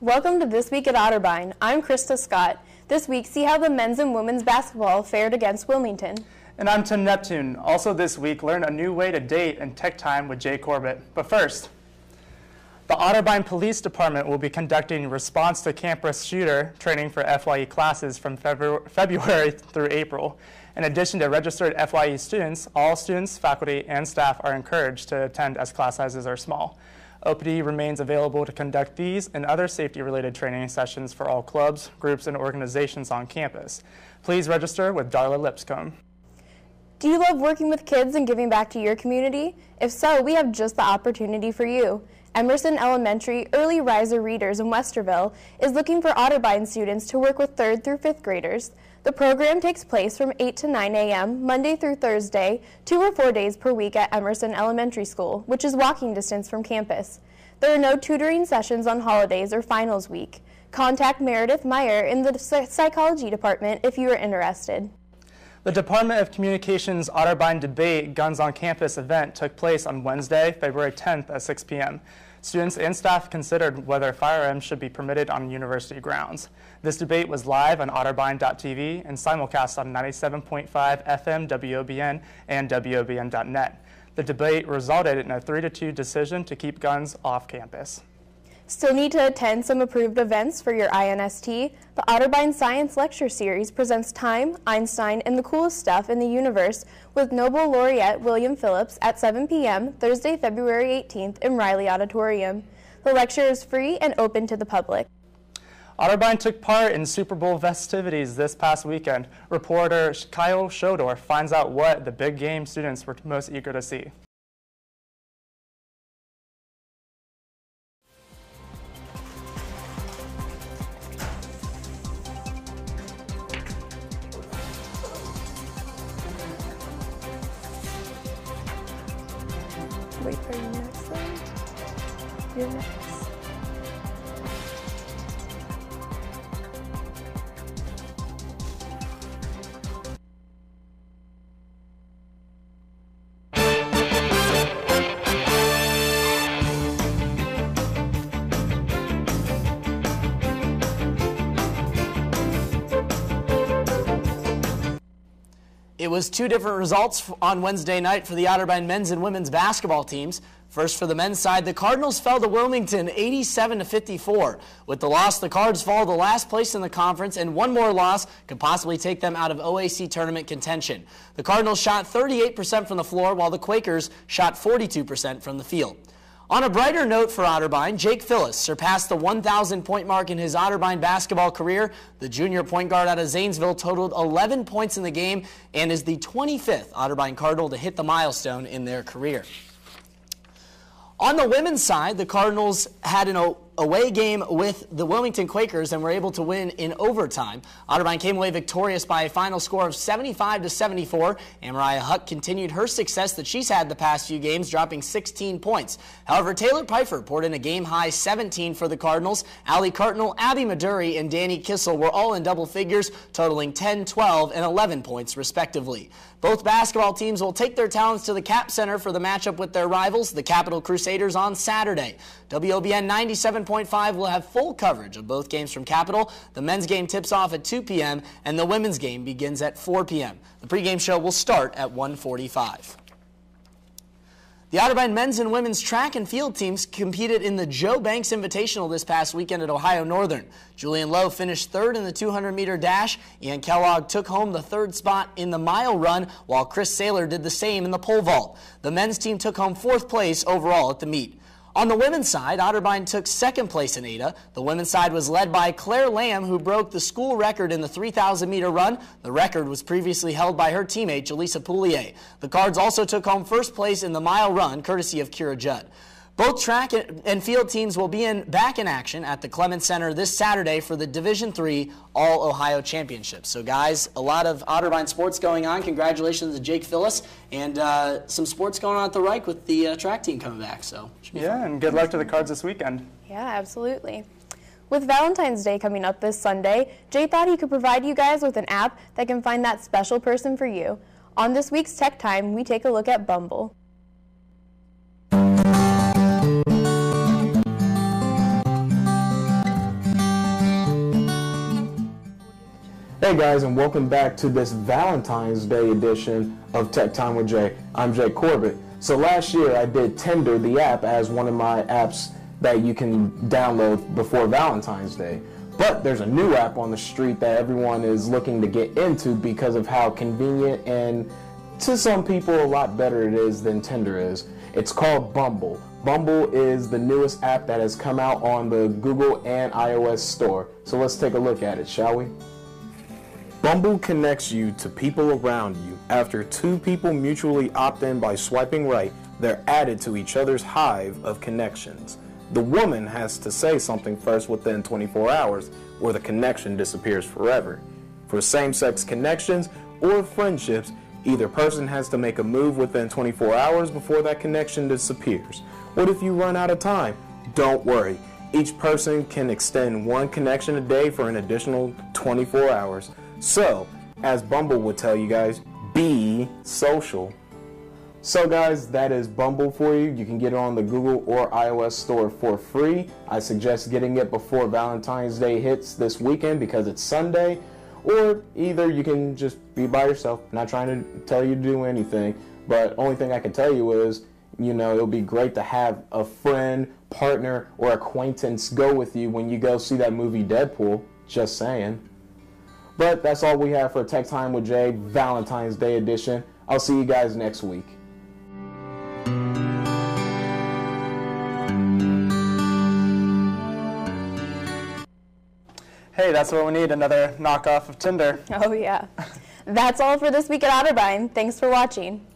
Welcome to This Week at Otterbein. I'm Krista Scott. This week, see how the men's and women's basketball fared against Wilmington. And I'm Tim Neptune. Also this week, learn a new way to date in tech time with Jay Corbett. But first, the Otterbein Police Department will be conducting response to campus shooter training for FYE classes from February through April. In addition to registered FYE students, all students, faculty, and staff are encouraged to attend as class sizes are small. OPD remains available to conduct these and other safety-related training sessions for all clubs, groups, and organizations on campus. Please register with Darla Lipscomb. Do you love working with kids and giving back to your community? If so, we have just the opportunity for you. Emerson Elementary Early Riser Readers in Westerville is looking for Otterbein students to work with 3rd through 5th graders. The program takes place from 8 to 9 a.m. Monday through Thursday, 2 or 4 days per week at Emerson Elementary School, which is walking distance from campus. There are no tutoring sessions on holidays or finals week. Contact Meredith Meyer in the psychology department if you are interested. The Department of Communications Otterbein Debate Guns on Campus event took place on Wednesday, February 10th at 6 p.m. Students and staff considered whether firearms should be permitted on university grounds. This debate was live on otterbein.tv and simulcast on 97.5 FM WOBN and WOBN.net. The debate resulted in a 3-2 decision to keep guns off campus. Still need to attend some approved events for your INST? The Otterbein Science Lecture Series presents Time, Einstein, and the Coolest Stuff in the Universe with Nobel Laureate William Phillips at 7 p.m. Thursday, February 18th in Riley Auditorium. The lecture is free and open to the public. Otterbein took part in Super Bowl festivities this past weekend. Reporter Kyle Shodor finds out what the big game students were most eager to see. Wait for your next one. You're next. It was two different results on Wednesday night for the Otterbein men's and women's basketball teams. First, for the men's side, the Cardinals fell to Wilmington 87-54. With the loss, the Cards fall to last place in the conference, and one more loss could possibly take them out of OAC tournament contention. The Cardinals shot 38% from the floor, while the Quakers shot 42% from the field. On a brighter note for Otterbein, Jake Phillips surpassed the 1,000-point mark in his Otterbein basketball career. The junior point guard out of Zanesville totaled 11 points in the game and is the 25th Otterbein Cardinal to hit the milestone in their career. On the women's side, the Cardinals had an away game with the Wilmington Quakers and were able to win in overtime. Otterbein came away victorious by a final score of 75-74, and Mariah Huck continued her success that she's had the past few games, dropping 16 points. However, Taylor Pfeiffer poured in a game-high 17 for the Cardinals. Allie Cartnell, Abby Maduri, and Danny Kissel were all in double figures, totaling 10, 12, and 11 points, respectively. Both basketball teams will take their talents to the Cap Center for the matchup with their rivals, the Capital Crusaders, on Saturday. WOBN 97.5 will have full coverage of both games from Capital. The men's game tips off at 2 p.m. and the women's game begins at 4 p.m. The pregame show will start at 1:45. The Otterbein men's and women's track and field teams competed in the Joe Banks Invitational this past weekend at Ohio Northern. Julian Lowe finished third in the 200-meter dash. Ian Kellogg took home the third spot in the mile run, while Chris Saylor did the same in the pole vault. The men's team took home fourth place overall at the meet. On the women's side, Otterbein took second place in Ada. The women's side was led by Claire Lamb, who broke the school record in the 3,000-meter run. The record was previously held by her teammate, Jaleesa Poulier. The Cards also took home first place in the mile run, courtesy of Kira Judd. Both track and field teams will be back in action at the Clements Center this Saturday for the Division III All-Ohio Championship. So, guys, a lot of Otterbein sports going on. Congratulations to Jake Phillips, and some sports going on at the Reich with the track team coming back. So, yeah, and good luck to the Cards this weekend. Yeah, absolutely. With Valentine's Day coming up this Sunday, Jay thought he could provide you guys with an app that can find that special person for you. On this week's Tech Time, we take a look at Bumble. Hey guys, and welcome back to this Valentine's Day edition of Tech Time with Jay. I'm Jay Corbett. So last year I did Tinder, the app, as one of my apps that you can download before Valentine's Day. But there's a new app on the street that everyone is looking to get into because of how convenient and, to some people, a lot better it is than Tinder is. It's called Bumble. Bumble is the newest app that has come out on the Google and iOS store. So let's take a look at it, shall we? Bumble connects you to people around you. After two people mutually opt in by swiping right, they're added to each other's hive of connections. The woman has to say something first within 24 hours, or the connection disappears forever. For same-sex connections or friendships, either person has to make a move within 24 hours before that connection disappears. What if you run out of time? Don't worry. Each person can extend one connection a day for an additional 24 hours. So, as Bumble would tell you guys, be social. So guys, that is Bumble for you. You can get it on the Google or iOS store for free. I suggest getting it before Valentine's Day hits this weekend because it's Sunday. Or either you can just be by yourself. Not trying to tell you to do anything, but only thing I can tell you is, it'll be great to have a friend, partner, or acquaintance go with you when you go see that movie Deadpool. Just saying. But that's all we have for Tech Time with Jay, Valentine's Day edition. I'll see you guys next week. Hey, that's what we need, another knockoff of Tinder. Oh yeah. That's all for this week at Otterbein. Thanks for watching.